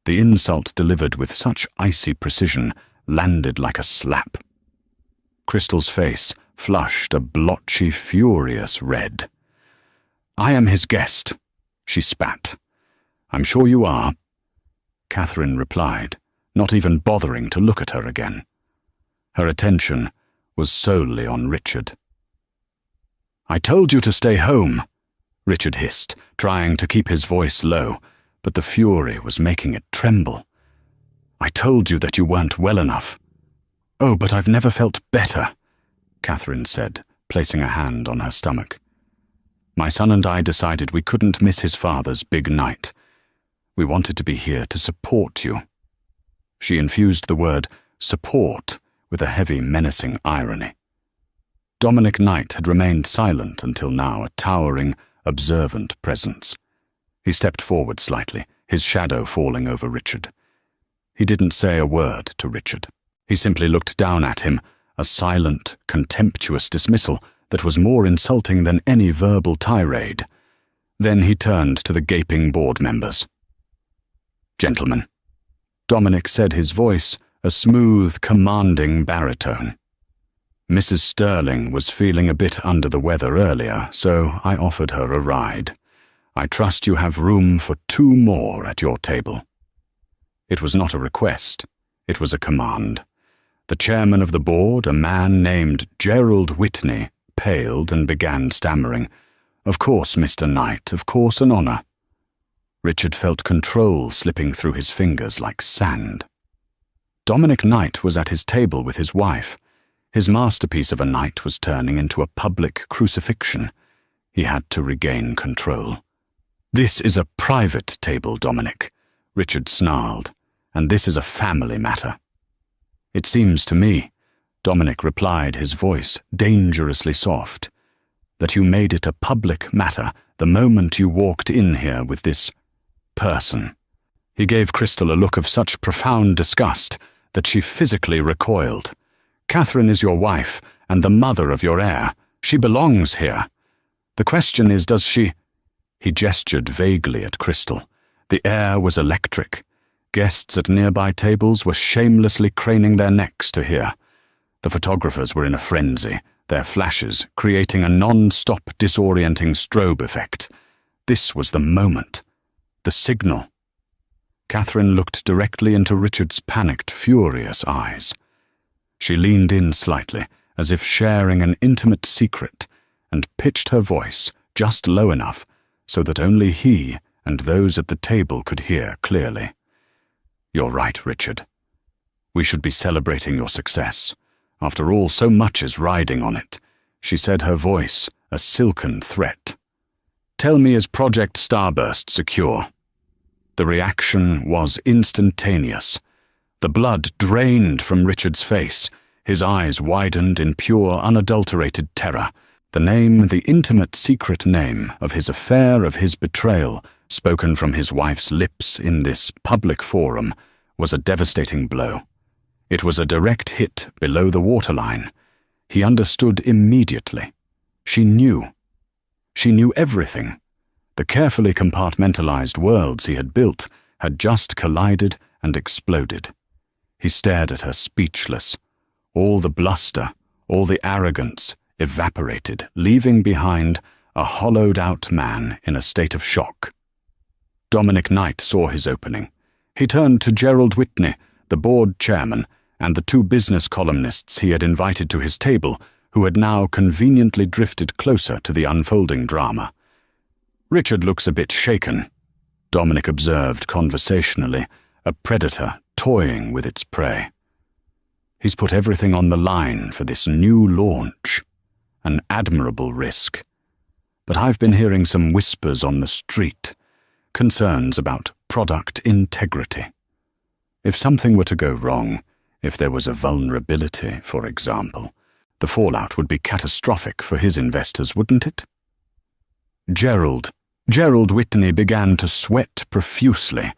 The insult delivered with such icy precision landed like a slap. Crystal's face flushed a blotchy, furious red. "I am his guest," she spat. "I'm sure you are," Catherine replied, not even bothering to look at her again. Her attention was solely on Richard. "I told you to stay home," Richard hissed, trying to keep his voice low, but the fury was making it tremble. "I told you that you weren't well enough." "Oh, but I've never felt better," Catherine said, placing a hand on her stomach. "My son and I decided we couldn't miss his father's big night. We wanted to be here to support you." She infused the word support with a heavy, menacing irony. Dominic Knight had remained silent until now, a towering, observant presence. He stepped forward slightly, his shadow falling over Richard. He didn't say a word to Richard. He simply looked down at him, a silent, contemptuous dismissal that was more insulting than any verbal tirade. Then he turned to the gaping board members. "Gentlemen," Dominic said, his voice a smooth, commanding baritone. "Mrs. Sterling was feeling a bit under the weather earlier, so I offered her a ride. I trust you have room for 2 more at your table." It was not a request, it was a command. The chairman of the board, a man named Gerald Whitney, paled and began stammering. "Of course, Mr. Knight, of course, an honor." Richard felt control slipping through his fingers like sand. Dominic Knight was at his table with his wife. His masterpiece of a night was turning into a public crucifixion. He had to regain control. "This is a private table, Dominic," Richard snarled, "and this is a family matter." "It seems to me," Dominic replied, his voice dangerously soft, "that you made it a public matter the moment you walked in here with this person." He gave Crystal a look of such profound disgust that she physically recoiled. "Catherine is your wife and the mother of your heir. She belongs here. The question is, does she—" He gestured vaguely at Crystal. The air was electric. Guests at nearby tables were shamelessly craning their necks to hear. The photographers were in a frenzy, their flashes creating a non-stop disorienting strobe effect. This was the moment. The signal. Catherine looked directly into Richard's panicked, furious eyes. She leaned in slightly, as if sharing an intimate secret, and pitched her voice just low enough so that only he and those at the table could hear clearly. "You're right, Richard. We should be celebrating your success. After all, so much is riding on it," she said, her voice a silken threat. "Tell me, is Project Starburst secure?" The reaction was instantaneous. The blood drained from Richard's face. His eyes widened in pure, unadulterated terror. The name, the intimate secret name of his affair, of his betrayal, spoken from his wife's lips in this public forum, was a devastating blow. It was a direct hit below the waterline. He understood immediately. She knew. She knew everything. The carefully compartmentalized worlds he had built had just collided and exploded. He stared at her speechless. All the bluster, all the arrogance evaporated, leaving behind a hollowed-out man in a state of shock. Dominic Knight saw his opening. He turned to Gerald Whitney, the board chairman, and the two business columnists he had invited to his table, who had now conveniently drifted closer to the unfolding drama. "Richard looks a bit shaken," Dominic observed conversationally, a predator toying with its prey. "He's put everything on the line for this new launch. An admirable risk. But I've been hearing some whispers on the street, concerns about product integrity. If something were to go wrong, if there was a vulnerability, for example, the fallout would be catastrophic for his investors, wouldn't it?" Gerald Whitney began to sweat profusely.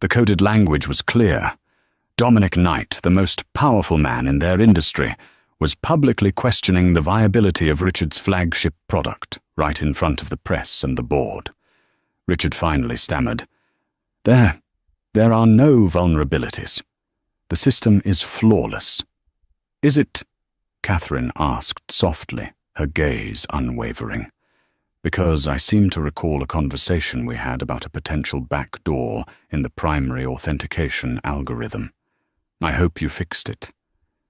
The coded language was clear. Dominic Knight, the most powerful man in their industry, was publicly questioning the viability of Richard's flagship product, right in front of the press and the board. Richard finally stammered, There are no vulnerabilities. The system is flawless." "Is it?" Catherine asked softly, her gaze unwavering. "Because I seem to recall a conversation we had about a potential backdoor in the primary authentication algorithm. I hope you fixed it.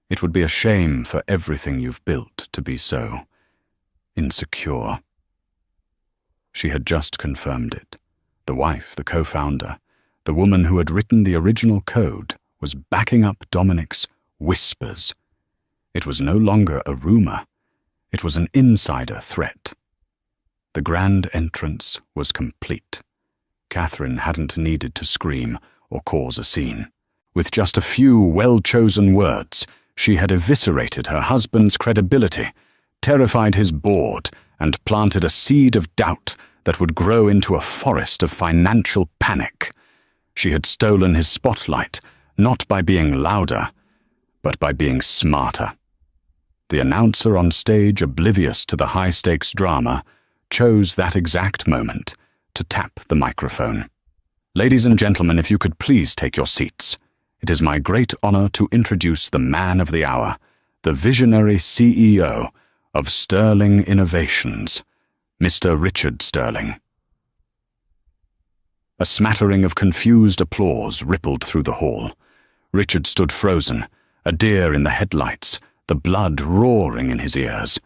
It would be a shame for everything you've built to be so insecure." She had just confirmed it. The wife, the co-founder, the woman who had written the original code, was backing up Dominic's whispers. It was no longer a rumor. It was an insider threat. The grand entrance was complete. Catherine hadn't needed to scream or cause a scene. With just a few well-chosen words, she had eviscerated her husband's credibility, terrified his board, and planted a seed of doubt that would grow into a forest of financial panic. She had stolen his spotlight, not by being louder, but by being smarter. The announcer on stage, oblivious to the high-stakes drama, chose that exact moment to tap the microphone. "Ladies and gentlemen, if you could please take your seats. It is my great honor to introduce the man of the hour, the visionary CEO of Sterling Innovations, Mr. Richard Sterling." A smattering of confused applause rippled through the hall. Richard stood frozen, a deer in the headlights, the blood roaring in his ears.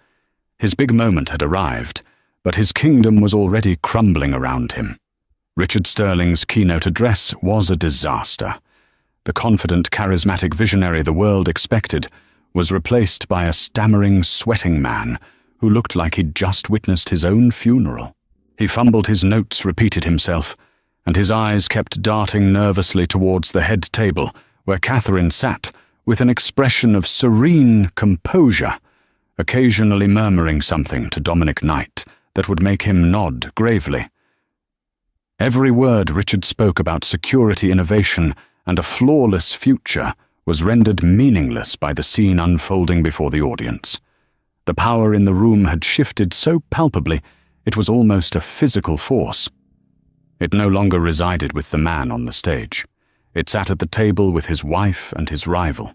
His big moment had arrived, but his kingdom was already crumbling around him. Richard Sterling's keynote address was a disaster. The confident, charismatic visionary the world expected was replaced by a stammering, sweating man who looked like he'd just witnessed his own funeral. He fumbled his notes, repeated himself, and his eyes kept darting nervously towards the head table, where Catherine sat with an expression of serene composure, occasionally murmuring something to Dominic Knight that would make him nod gravely. Every word Richard spoke about security innovation and a flawless future was rendered meaningless by the scene unfolding before the audience. The power in the room had shifted so palpably it was almost a physical force. It no longer resided with the man on the stage. It sat at the table with his wife and his rival.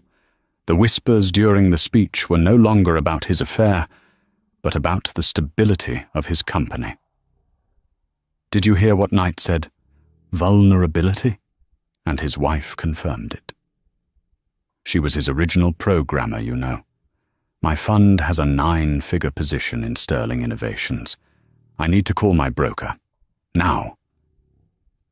The whispers during the speech were no longer about his affair, but about the stability of his company. "Did you hear what Knight said? Vulnerability?" And his wife confirmed it. "She was his original programmer, you know. My fund has a 9-figure position in Sterling Innovations. I need to call my broker. Now."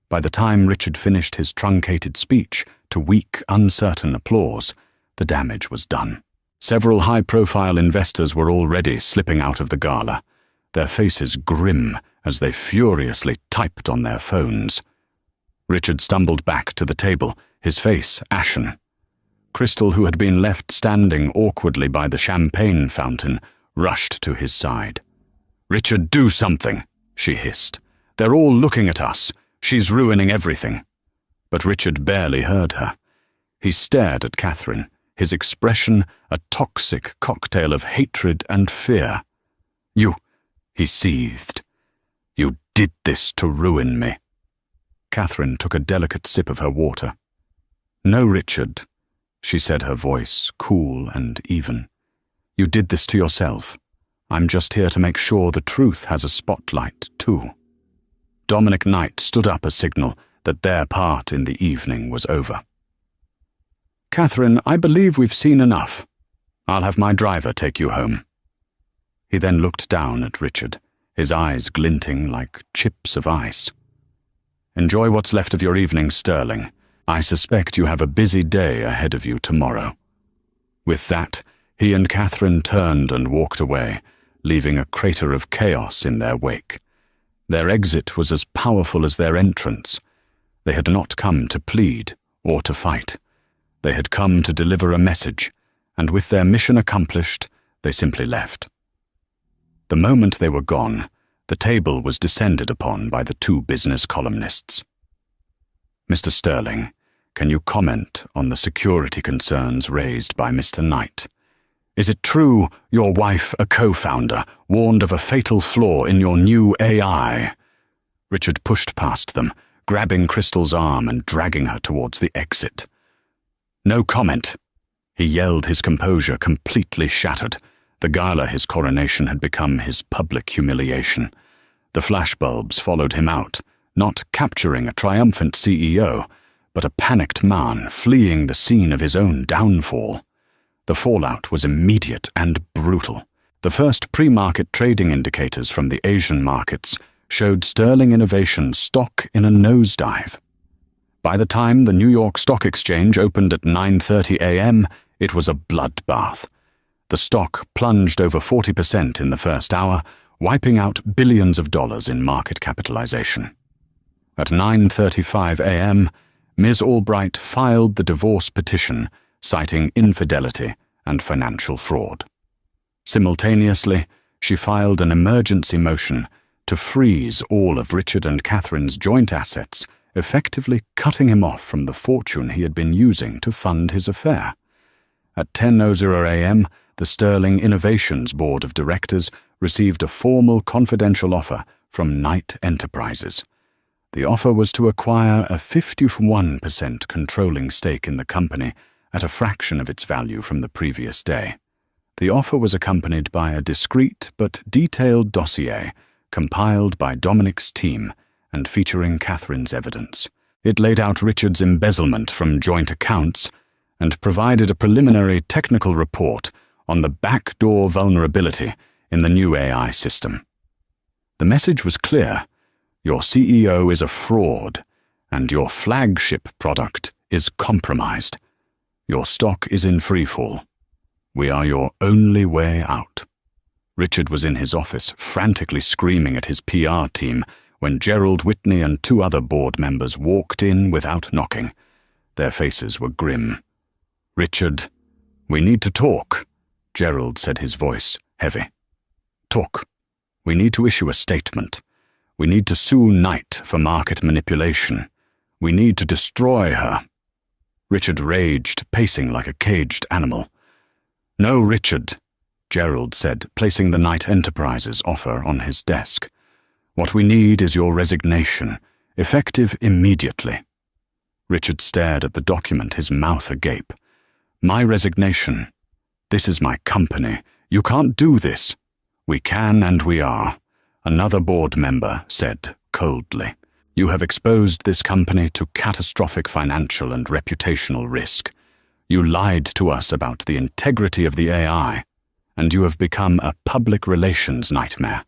By the time Richard finished his truncated speech to weak, uncertain applause, the damage was done. Several high-profile investors were already slipping out of the gala, their faces grim as they furiously typed on their phones. Richard stumbled back to the table, his face ashen. Crystal, who had been left standing awkwardly by the champagne fountain, rushed to his side. "Richard, do something," she hissed. "They're all looking at us. She's ruining everything." But Richard barely heard her. He stared at Catherine, his expression a toxic cocktail of hatred and fear. "You," he seethed. "You did this to ruin me." Catherine took a delicate sip of her water. "No, Richard," she said, her voice cool and even. "You did this to yourself. I'm just here to make sure the truth has a spotlight, too." Dominic Knight stood up a signal that their part in the evening was over. "Catherine, I believe we've seen enough. I'll have my driver take you home." He then looked down at Richard, his eyes glinting like chips of ice. "Enjoy what's left of your evening, Sterling. I suspect you have a busy day ahead of you tomorrow." With that, he and Catherine turned and walked away, leaving a crater of chaos in their wake. Their exit was as powerful as their entrance. They had not come to plead or to fight. They had come to deliver a message, and with their mission accomplished, they simply left. The moment they were gone, the table was descended upon by the two business columnists. "Mr. Sterling, can you comment on the security concerns raised by Mr. Knight? Is it true your wife, a co-founder, warned of a fatal flaw in your new AI?" Richard pushed past them, grabbing Crystal's arm and dragging her towards the exit. "No comment," he yelled, his composure completely shattered. The gala his coronation had become his public humiliation. The flashbulbs followed him out, not capturing a triumphant CEO, but a panicked man fleeing the scene of his own downfall. The fallout was immediate and brutal. The first pre-market trading indicators from the Asian markets showed Sterling Innovations stock in a nosedive. By the time the New York Stock Exchange opened at 9:30 a.m., it was a bloodbath. The stock plunged over 40% in the first hour, wiping out billions of dollars in market capitalization. At 9:35 a.m., Ms. Albright filed the divorce petition, citing infidelity and financial fraud. Simultaneously, she filed an emergency motion to freeze all of Richard and Catherine's joint assets, effectively cutting him off from the fortune he had been using to fund his affair. At 10:00 a.m., the Sterling Innovations Board of Directors received a formal confidential offer from Knight Enterprises. The offer was to acquire a 51% controlling stake in the company at a fraction of its value from the previous day. The offer was accompanied by a discreet but detailed dossier compiled by Dominic's team and featuring Catherine's evidence. It laid out Richard's embezzlement from joint accounts and provided a preliminary technical report on the backdoor vulnerability in the new AI system. The message was clear: your CEO is a fraud, and your flagship product is compromised. Your stock is in freefall. We are your only way out. Richard was in his office, frantically screaming at his PR team, when Gerald Whitney and two other board members walked in without knocking. Their faces were grim. "Richard, we need to talk," Gerald said, his voice heavy. "Talk. We need to issue a statement. We need to sue Knight for market manipulation. We need to destroy her." Richard raged, pacing like a caged animal. "No, Richard," Gerald said, placing the Knight Enterprises offer on his desk. "What we need is your resignation, effective immediately." Richard stared at the document, his mouth agape. "My resignation? This is my company. You can't do this." "We can and we are," another board member said coldly. "You have exposed this company to catastrophic financial and reputational risk. You lied to us about the integrity of the AI, and you have become a public relations nightmare.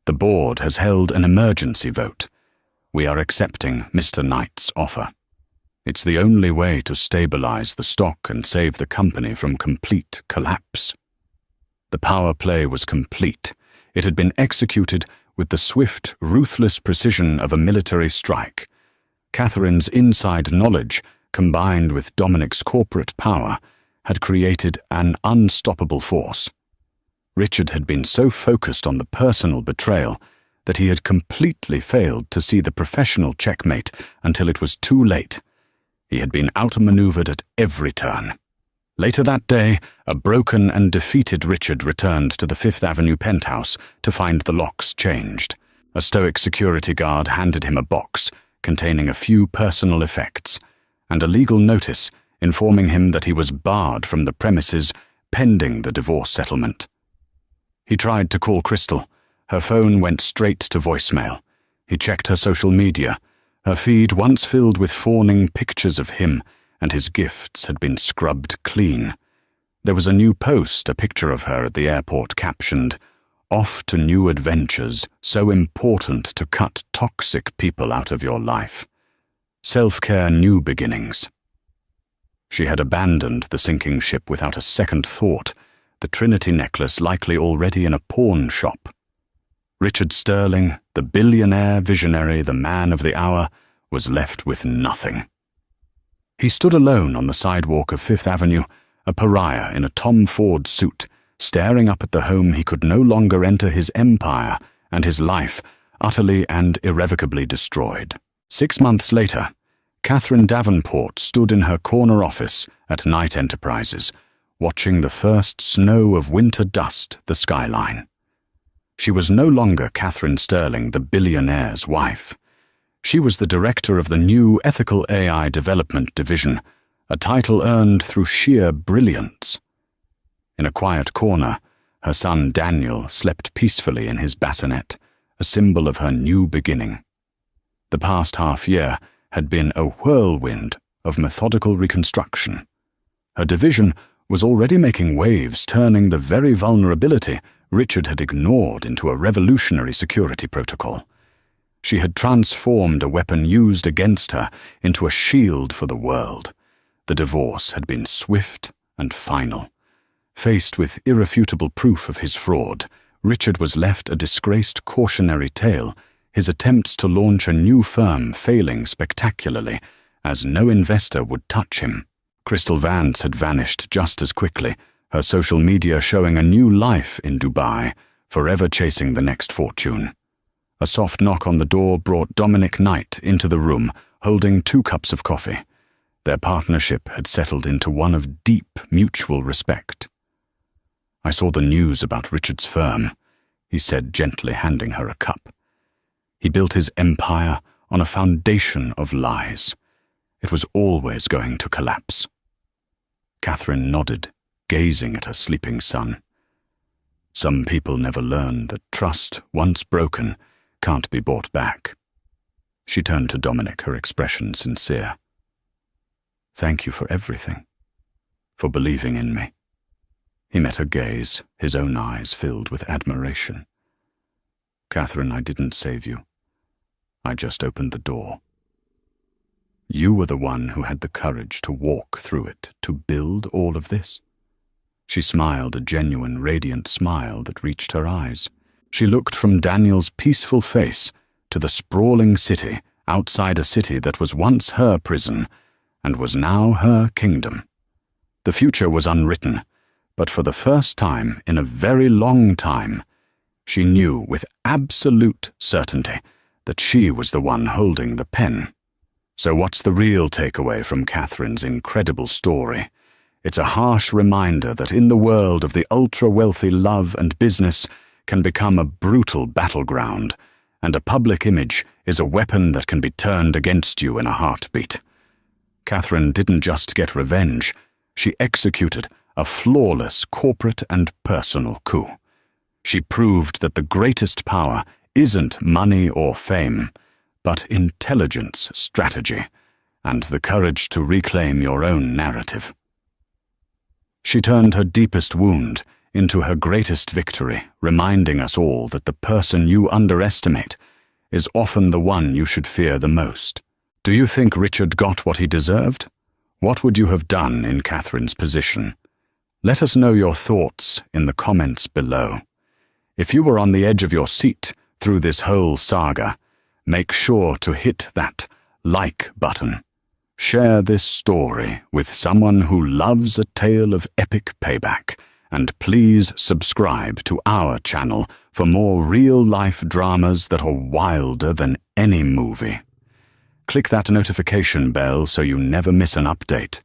The board has held an emergency vote. We are accepting Mr. Knight's offer. It's the only way to stabilize the stock and save the company from complete collapse." The power play was complete. It had been executed with the swift, ruthless precision of a military strike. Catherine's inside knowledge, combined with Dominic's corporate power, had created an unstoppable force. Richard had been so focused on the personal betrayal that he had completely failed to see the professional checkmate until it was too late. He had been outmaneuvered at every turn. Later that day, a broken and defeated Richard returned to the Fifth Avenue penthouse to find the locks changed. A stoic security guard handed him a box containing a few personal effects and a legal notice informing him that he was barred from the premises pending the divorce settlement. He tried to call Crystal. Her phone went straight to voicemail. He checked her social media. Her feed, once filled with fawning pictures of him and his gifts, had been scrubbed clean. There was a new post, a picture of her at the airport captioned, "Off to new adventures, so important to cut toxic people out of your life. Self-care new beginnings." She had abandoned the sinking ship without a second thought, the Trinity necklace likely already in a pawn shop. Richard Sterling, the billionaire visionary, the man of the hour, was left with nothing. He stood alone on the sidewalk of Fifth Avenue, a pariah in a Tom Ford suit, staring up at the home he could no longer enter, his empire and his life utterly and irrevocably destroyed. 6 months later, Catherine Davenport stood in her corner office at Knight Enterprises, watching the first snow of winter dust the skyline. She was no longer Catherine Sterling, the billionaire's wife. She was the director of the new Ethical AI Development Division, a title earned through sheer brilliance. In a quiet corner, her son Daniel slept peacefully in his bassinet, a symbol of her new beginning. The past half-year had been a whirlwind of methodical reconstruction. Her division was already making waves, turning the very vulnerability Richard had ignored into a revolutionary security protocol. She had transformed a weapon used against her into a shield for the world. The divorce had been swift and final. Faced with irrefutable proof of his fraud, Richard was left a disgraced cautionary tale, his attempts to launch a new firm failing spectacularly, as no investor would touch him. Crystal Vance had vanished just as quickly, her social media showing a new life in Dubai, forever chasing the next fortune. A soft knock on the door brought Dominic Knight into the room, holding 2 cups of coffee. Their partnership had settled into one of deep mutual respect. "I saw the news about Richard's firm," he said, gently handing her a cup. "He built his empire on a foundation of lies. It was always going to collapse." Catherine nodded, gazing at her sleeping son. "Some people never learn that trust, once broken, can't be bought back." She turned to Dominic, her expression sincere. "Thank you for everything, for believing in me." He met her gaze, his own eyes filled with admiration. "Catherine, I didn't save you. I just opened the door. You were the one who had the courage to walk through it, to build all of this." She smiled, a genuine, radiant smile that reached her eyes. She looked from Daniel's peaceful face to the sprawling city outside a city that was once her prison and was now her kingdom. The future was unwritten, but for the first time in a very long time, she knew with absolute certainty that she was the one holding the pen. So what's the real takeaway from Catherine's incredible story? It's a harsh reminder that in the world of the ultra-wealthy, love and business can become a brutal battleground, and a public image is a weapon that can be turned against you in a heartbeat. Catherine didn't just get revenge, she executed a flawless corporate and personal coup. She proved that the greatest power isn't money or fame, but intelligence, strategy, and the courage to reclaim your own narrative. She turned her deepest wound into her greatest victory, reminding us all that the person you underestimate is often the one you should fear the most. Do you think Richard got what he deserved? What would you have done in Catherine's position? Let us know your thoughts in the comments below. If you were on the edge of your seat through this whole saga, make sure to hit that like button. Share this story with someone who loves a tale of epic payback, and please subscribe to our channel for more real-life dramas that are wilder than any movie. Click that notification bell so you never miss an update.